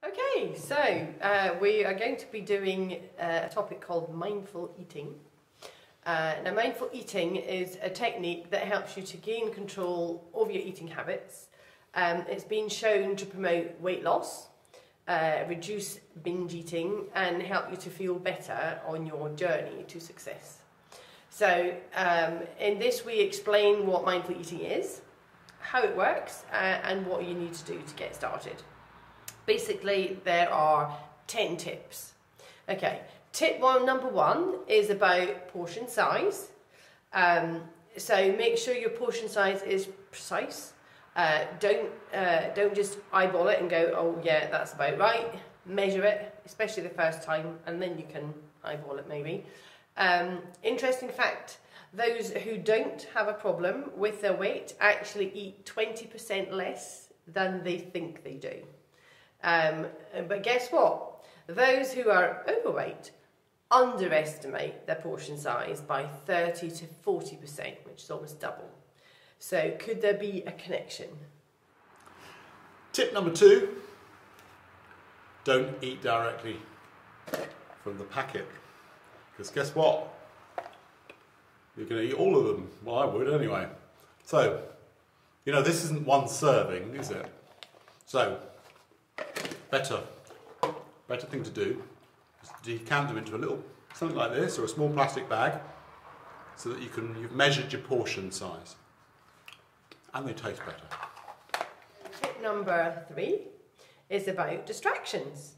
Okay, so we are going to be doing a topic called mindful eating. Now, mindful eating is a technique that helps you to gain control over your eating habits. It's been shown to promote weight loss, reduce binge eating, and help you to feel better on your journey to success. So in this we explain what mindful eating is, how it works, and what you need to do to get started. Basically, there are 10 tips. Okay, number one is about portion size. So make sure your portion size is precise. Don't just eyeball it and go, oh yeah, that's about right. Measure it, especially the first time, and then you can eyeball it maybe. Interesting fact, those who don't have a problem with their weight actually eat 20% less than they think they do. But guess what? Those who are overweight underestimate their portion size by 30 to 40%, which is almost double. So could there be a connection? Tip number 2, don't eat directly from the packet. Because guess what? You're going to eat all of them. Well, I would anyway. So, you know, this isn't one serving, is it? So, better thing to do is decant them into a little, something like this, or a small plastic bag, so that you've measured your portion size. And they taste better. Tip number 3 is about distractions.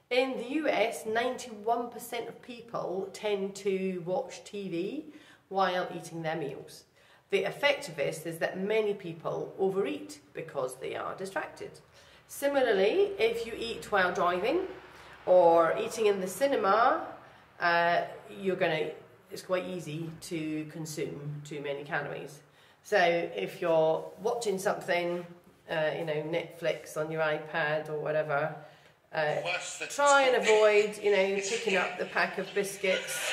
In the US, 91% of people tend to watch TV while eating their meals. The effect of this is that many people overeat because they are distracted. Similarly, if you eat while driving or eating in the cinema, it's quite easy to consume too many calories. So if you're watching something, Netflix on your iPad or whatever, try and avoid, picking up the pack of biscuits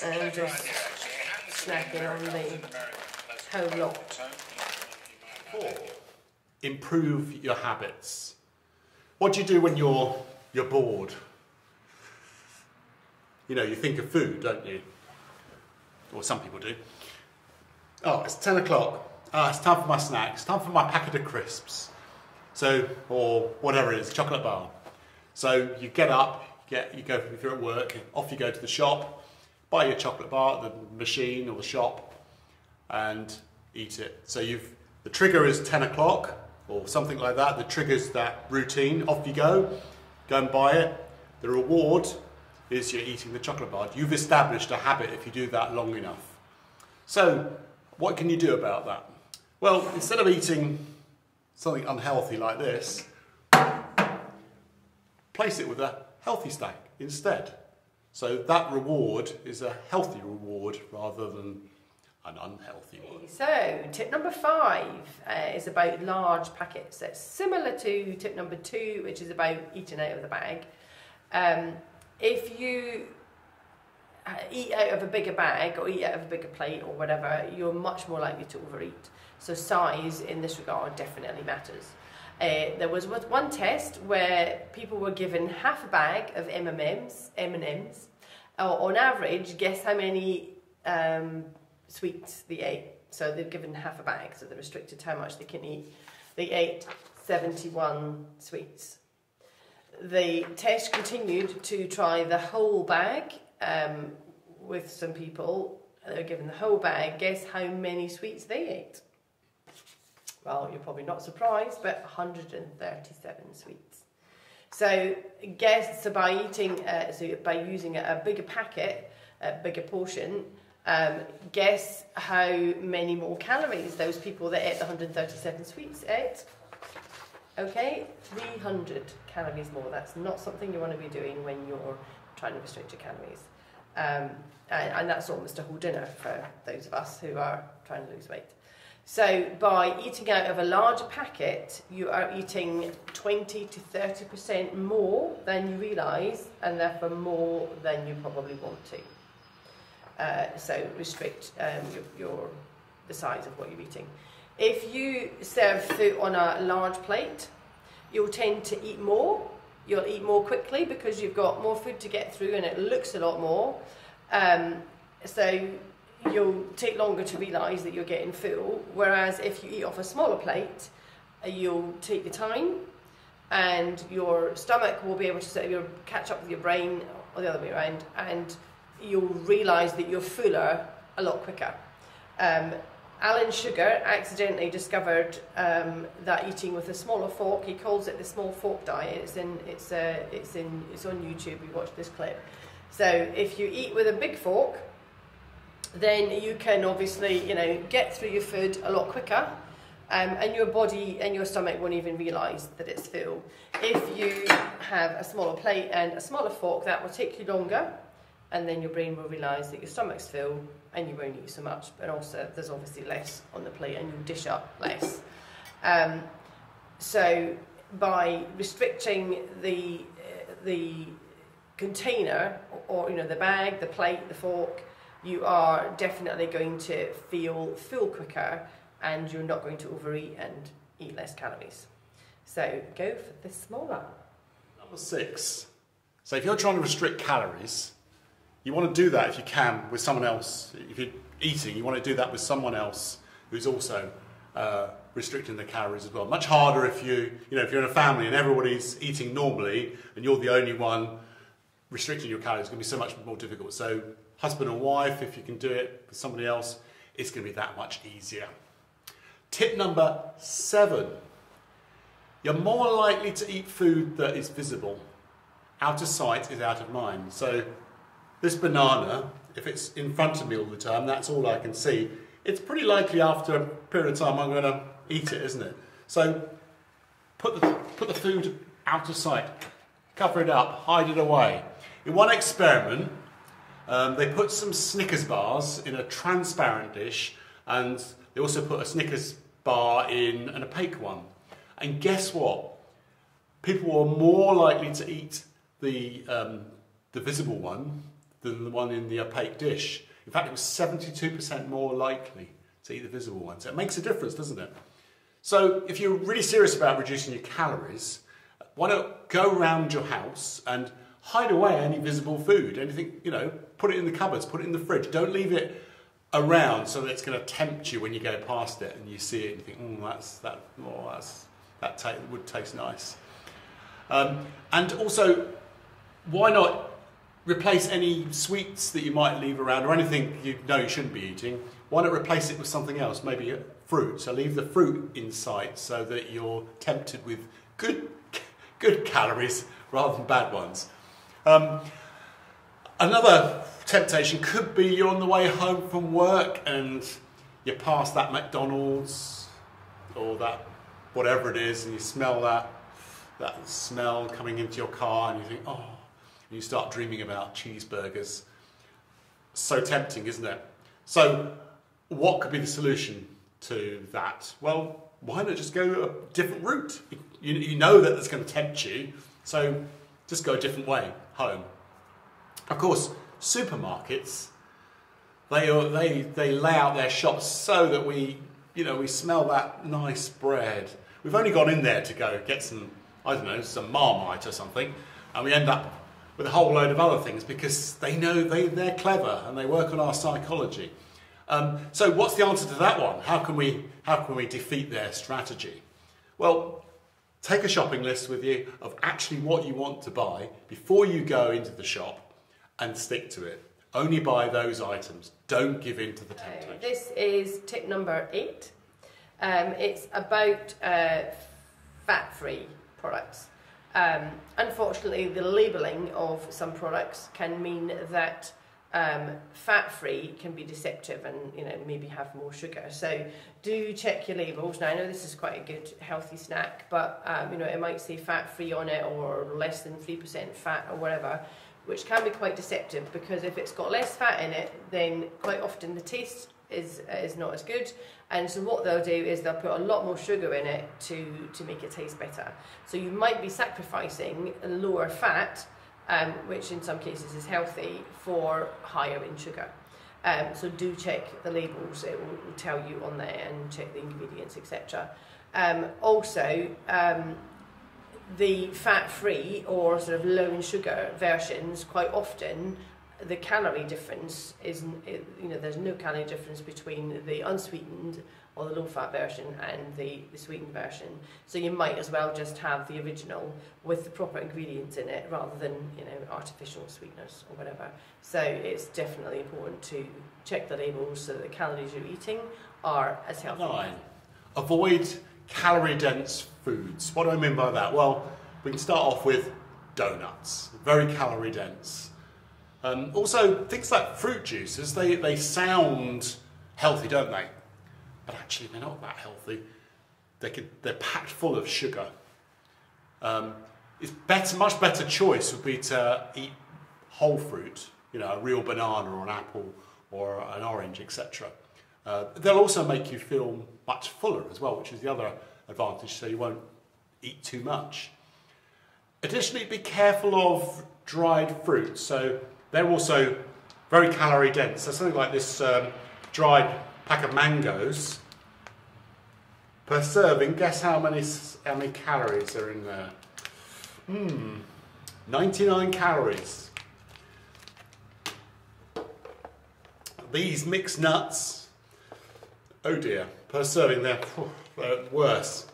and just snacking on the whole lot. 4. Improve your habits. What do you do when you're bored? You think of food, don't you? Or some people do. Oh, it's 10 o'clock. It's time for my snacks. It's time for my packet of crisps. So, or whatever it is, chocolate bar. So you get up, if you're at work, off you go to the shop, buy your chocolate bar at the machine or the shop, and eat it. So the trigger is 10 o'clock, or something like that. The trigger's that routine. Off you go and buy it. The reward is you're eating the chocolate bar. You've established a habit if you do that long enough. So what can you do about that? Well, instead of eating something unhealthy like this, place it with a healthy snack instead. So that reward is a healthy reward rather than an unhealthy one. So tip number 5 is about large packets. It's similar to tip number 2, which is about eating out of the bag. If you eat out of a bigger bag or eat out of a bigger plate or whatever, you're much more likely to overeat. So size in this regard definitely matters. There was one test where people were given half a bag of M&Ms. On average, guess how many sweets they ate? So they're given half a bag, so they're restricted to how much they can eat. They ate 71 sweets. The test continued to try the whole bag with some people. They were given the whole bag. Guess how many sweets they ate? Well, you're probably not surprised, but 137 sweets. So by using a bigger packet, a bigger portion, guess how many more calories those people that ate the 137 sweets ate? Okay, 300 calories more. That's not something you want to be doing when you're trying to restrict your calories. And that's almost a whole dinner for those of us who are trying to lose weight. So by eating out of a larger packet, you are eating 20 to 30% more than you realise, and therefore more than you probably want to. So restrict the size of what you're eating. If you serve food on a large plate, you'll tend to eat more. You'll eat more quickly because you've got more food to get through and it looks a lot more. So you'll take longer to realise that you're getting full. Whereas if you eat off a smaller plate, you'll take your time and your stomach will be able to you'll catch up with your brain, or the other way around, and you'll realise that you're fuller a lot quicker. Alan Sugar accidentally discovered that eating with a smaller fork, he calls it the small fork diet. It's on YouTube. We watched this clip. So if you eat with a big fork, then you can obviously, you know, get through your food a lot quicker, and your body and your stomach won't even realise that it's full. If you have a smaller plate and a smaller fork, that will take you longer, and then your brain will realise that your stomach's full and you won't eat so much, but also there's obviously less on the plate and you'll dish up less. So by restricting the container, or you know, the bag, the plate, the fork, you are definitely going to feel full quicker, and you're not going to overeat and eat less calories. So go for the smaller. Number 6. So if you're trying to restrict calories, you want to do that if you can with someone else. If you're eating, you want to do that with someone else who's also restricting the calories as well. Much harder if if you're in a family and everybody's eating normally and you're the only one restricting your calories. It's going to be so much more difficult. So husband and wife, if you can do it with somebody else, it's going to be that much easier. Tip number 7. You're more likely to eat food that is visible. Out of sight is out of mind. So this banana, if it's in front of me all the time, that's all I can see. It's pretty likely after a period of time I'm going to eat it, isn't it? So put the food out of sight, cover it up, hide it away. In one experiment, they put some Snickers bars in a transparent dish, and they also put a Snickers bar in an opaque one. And guess what? People were more likely to eat the visible one than the one in the opaque dish. In fact, it was 72% more likely to eat the visible one. So it makes a difference, doesn't it? So if you're really serious about reducing your calories, why not go around your house and hide away any visible food? Anything, put it in the cupboards, put it in the fridge. Don't leave it around so that it's going to tempt you when you go past it and you see it and you think, that would taste nice. And also, why not replace any sweets that you might leave around or anything you know you shouldn't be eating? Why not replace it with something else, maybe fruit? So leave the fruit in sight so that you're tempted with good calories rather than bad ones. Another temptation could be you're on the way home from work and you pass that McDonald's or that whatever it is, and you smell that smell coming into your car, and you think, oh, and you start dreaming about cheeseburgers. So tempting, isn't it? So what could be the solution to that? Well, why not just go a different route? You know that it's going to tempt you, so just go a different way home. Of course, supermarkets, they lay out their shops so that we smell that nice bread. We've only gone in there to go get some Marmite or something, and we end up with a whole load of other things because they know they're clever and they work on our psychology. So what's the answer to that one? How can we defeat their strategy? Well, take a shopping list with you of actually what you want to buy before you go into the shop and stick to it. Only buy those items. Don't give in to the temptation. This is tip number 8. It's about fat-free products. Unfortunately, the labelling of some products can mean that fat-free can be deceptive and maybe have more sugar. So do check your labels. Now I know this is quite a good healthy snack, but it might say fat-free on it or less than 3% fat or whatever, which can be quite deceptive because if it's got less fat in it, then quite often the taste is not as good. And so what they'll do is they'll put a lot more sugar in it to make it taste better. So you might be sacrificing lower fat, which in some cases is healthy, for higher in sugar. So do check the labels, it will tell you on there, and check the ingredients, etc. Also, the fat-free or sort of low in sugar versions, quite often the calorie difference isn't, you know, there's no calorie difference between the unsweetened or the low-fat version and the sweetened version. So you might as well just have the original with the proper ingredients in it rather than, you know, artificial sweeteners or whatever. So it's definitely important to check the labels so that the calories you're eating are as healthy. 9. Avoid calorie-dense foods. What do I mean by that? Well, we can start off with donuts, very calorie-dense. Also, things like fruit juices, they sound healthy, don't they? But actually they're not that healthy. They're packed full of sugar. Much better choice would be to eat whole fruit, you know, a real banana or an apple or an orange, etc. They'll also make you feel much fuller as well, which is the other advantage, so you won't eat too much. Additionally, be careful of dried fruits. So they're also very calorie dense. So something like this dried pack of mangoes per serving, guess how many calories are in there? 99 calories. These mixed nuts, oh dear, per serving they're worse.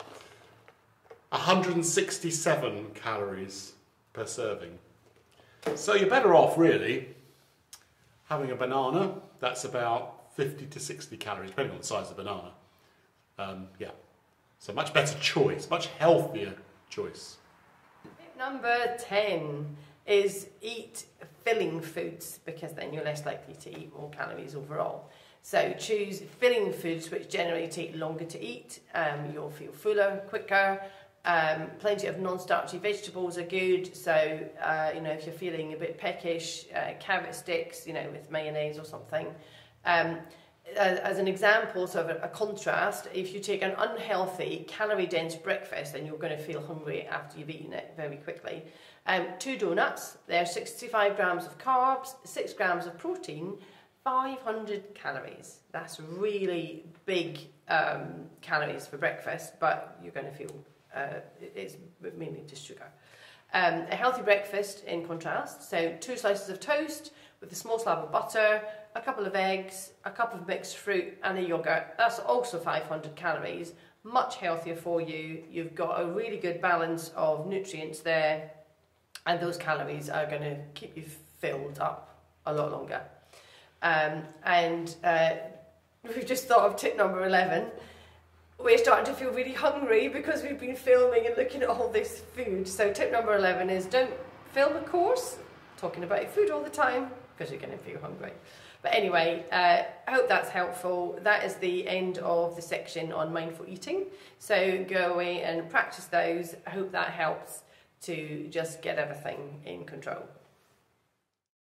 167 calories per serving. So you're better off really having a banana. That's about 50 to 60 calories, depending on the size of the banana. Yeah, so much better choice, much healthier choice. Number 10 is eat filling foods, because then you're less likely to eat more calories overall. So choose filling foods which generally take longer to eat. You'll feel fuller quicker. Plenty of non-starchy vegetables are good. So you know, if you're feeling a bit peckish, carrot sticks, you know, with mayonnaise or something. As an example, sort of a contrast, if you take an unhealthy, calorie-dense breakfast, then you're going to feel hungry after you've eaten it very quickly. 2 donuts, they're 65 grams of carbs, 6 grams of protein, 500 calories. That's really big calories for breakfast, but you're going to feel it's mainly just sugar. A healthy breakfast, in contrast, so 2 slices of toast with a small slab of butter, a couple of eggs, a cup of mixed fruit and a yogurt. That's also 500 calories, much healthier for you. You've got a really good balance of nutrients there, and those calories are going to keep you filled up a lot longer. We've just thought of tip number 11. We're starting to feel really hungry because we've been filming and looking at all this food. So tip number 11 is don't film a course talking about food all the time, because you're going to feel hungry. But anyway, I hope that's helpful. That is the end of the section on mindful eating. So go away and practice those. I hope that helps to just get everything in control.